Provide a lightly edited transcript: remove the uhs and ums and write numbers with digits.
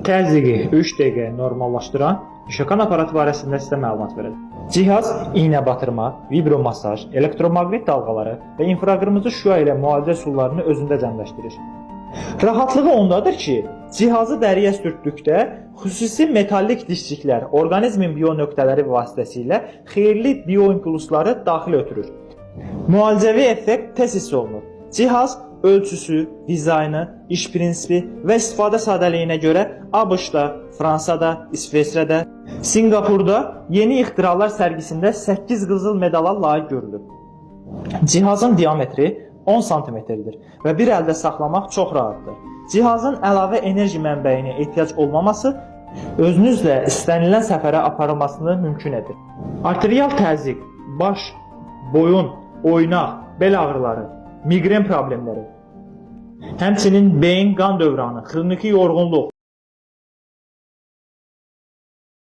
Təzyiqi 3 dəqiqəyə normallaşdıran şokan aparatı barəsində sizə məlumat verəcəm. Cihaz iynə batırma, vibromasaj, elektromaqnit dalğaları və infraqırmızı şüa ilə müalicə üsullarını özündə cəmləşdirir. Rahatlığı ondadır ki, cihazı dəriyə sürtdükdə xüsusi metallik dişçiklər orqanizmin biyo nöqtələri vasitəsilə xeyirli bioimpulsları daxil ötürür. Müalicəvi effekt tez hiss olunur. Cihaz ölçüsü, dizaynı, iş prinsipi və istifadə sadəliyinə görə ABŞ-da, Fransada, İsveçrədə, Singapurda yeni ixtiralar sərgisində 8 qızıl medala layiq görülüb. Cihazın diametri 10 sm-dir və bir əldə saxlamaq çox rahatdır. Cihazın əlavə enerji mənbəyinə ehtiyac olmaması özünüzlə istənilən səfərə aparılmasını mümkün edir. Arterial təzyiq, baş, boyun, oynaq, bel ağrıları, miqren problemləri, həmçinin beyin qan dövranı, xroniki yorğunluq,